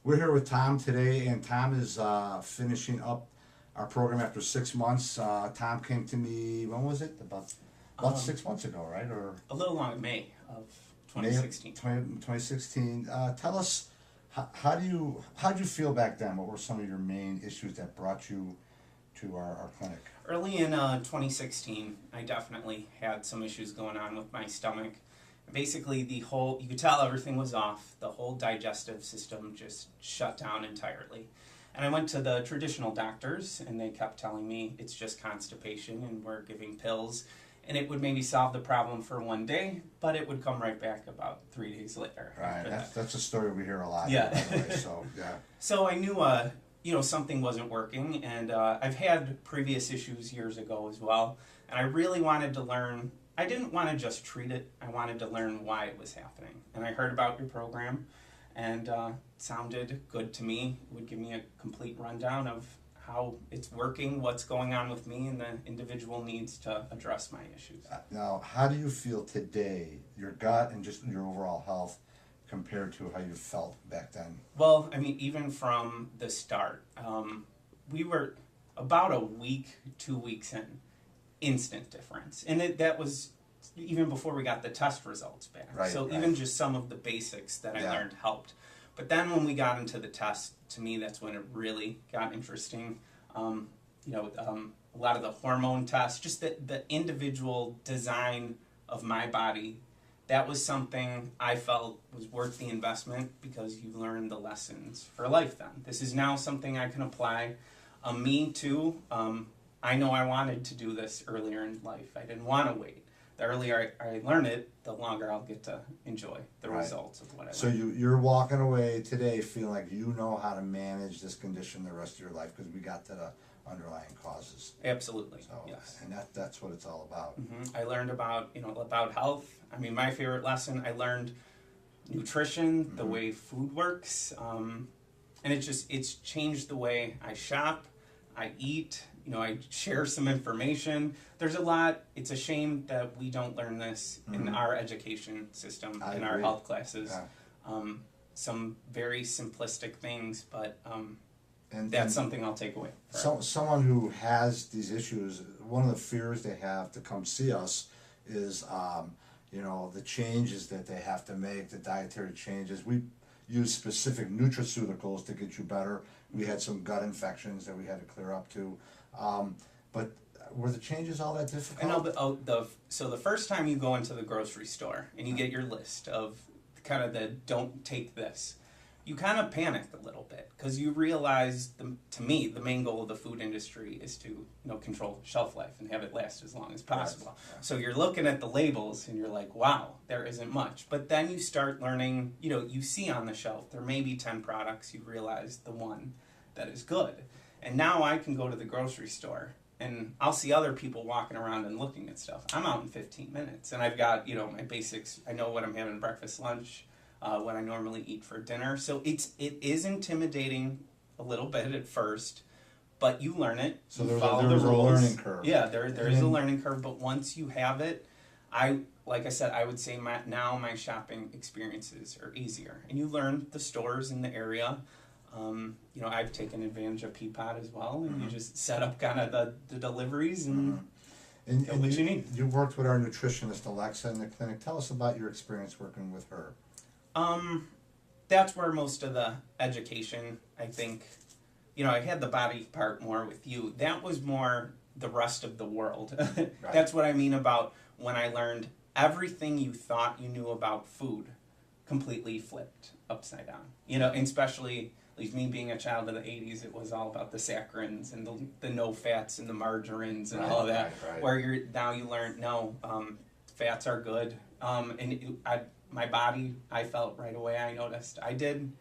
We're here with Tom today, and Tom is finishing up our program after 6 months. Tom came to me, when was it? About 6 months ago, right? Or a little long, May of May 2016. 2016. Tell us, how did you feel back then? What were some of your main issues that brought you to our clinic? Early in 2016, I definitely had some issues going on with my stomach. Basically, you could tell everything was off. The whole digestive system just shut down entirely. And I went to the traditional doctors, and they kept telling me it's just constipation, and we're giving pills. And it would maybe solve the problem for one day, but it would come right back about 3 days later. Right, that's a story we hear a lot. Yeah. By the way, so, yeah. So I knew, something wasn't working, and I've had previous issues years ago as well, and I really wanted to learn. I didn't want to just treat it. I wanted to learn why it was happening. And I heard about your program, and it sounded good to me. It would give me a complete rundown of how it's working, what's going on with me, and the individual needs to address my issues. Now, how do you feel today, your gut and just your overall health, compared to how you felt back then? Well, I mean, even from the start, we were about a week, 2 weeks in, instant difference. And that was even before we got the test results back. Right, so right. even just some of the basics that I learned helped. But then when we got into the test, to me, that's when it really got interesting. A lot of the hormone tests, just the individual design of my body, that was something I felt was worth the investment because you learn the lessons for life then. This is now something I can apply. Me too, I know I wanted to do this earlier in life. I didn't want to wait. The earlier I learn it, the longer I'll get to enjoy the results of what I learned. So you're walking away today feeling like you know how to manage this condition the rest of your life because we got to the underlying causes. Absolutely, so, yes. And that's what it's all about. Mm-hmm. I learned about health. I mean, my favorite lesson, I learned nutrition, the way food works, and it's changed the way I shop, I eat. I share some information. There's a lot. It's a shame that we don't learn this in our education system, in our health classes. Yeah. Some very simplistic things, but that's something I'll take away. Someone who has these issues, one of the fears they have to come see us is, the changes that they have to make, the dietary changes. We use specific nutraceuticals to get you better. We had some gut infections that we had to clear up too. But were the changes all that difficult? So the first time you go into the grocery store and you get your list of kind of the don't take this, you kind of panic a little bit because you realize, to me, the main goal of the food industry is to control shelf life and have it last as long as possible. Right. So you're looking at the labels and you're like, wow, there isn't much. But then you start learning, you see on the shelf there may be 10 products, you realize the one that is good. And now I can go to the grocery store and I'll see other people walking around and looking at stuff. I'm out in 15 minutes and I've got, my basics. I know what I'm having breakfast, lunch, what I normally eat for dinner. So it is intimidating a little bit at first, but you learn it. So there's a learning curve. Yeah, there is a learning curve, but once you have it, like I said, I would say now my shopping experiences are easier. And you learn the stores in the area. I've taken advantage of Peapod as well, and you just set up kind of the deliveries and get what you need. You worked with our nutritionist, Alexa, in the clinic. Tell us about your experience working with her. That's where most of the education, I think, I had the body part more with you. That was more the rest of the world. Right. That's what I mean about when I learned everything you thought you knew about food completely flipped upside down. And especially, at least me being a child of the 80s, it was all about the saccharins and the no fats and the margarines and all of that. Right. Where you learn, no, fats are good. My body, I felt right away, I noticed. I did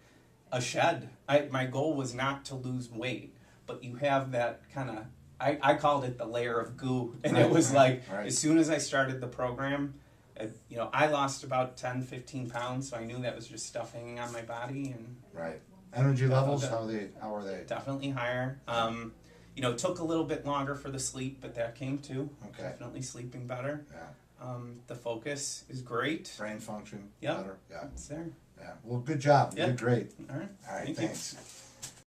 a shed. My goal was not to lose weight, but you have that kind of, I called it the layer of goo. And it was as soon as I started the program, I lost about 10, 15 pounds, so I knew that was just stuff hanging on my body. And right. Energy levels, how are they? Definitely higher. It took a little bit longer for the sleep, but that came too. Okay. Definitely sleeping better. Yeah. The focus is great. Brain function better. Yeah. It's there. Yeah. Well, good job. You Yeah. did great. All right. All right. Thank you. Thanks.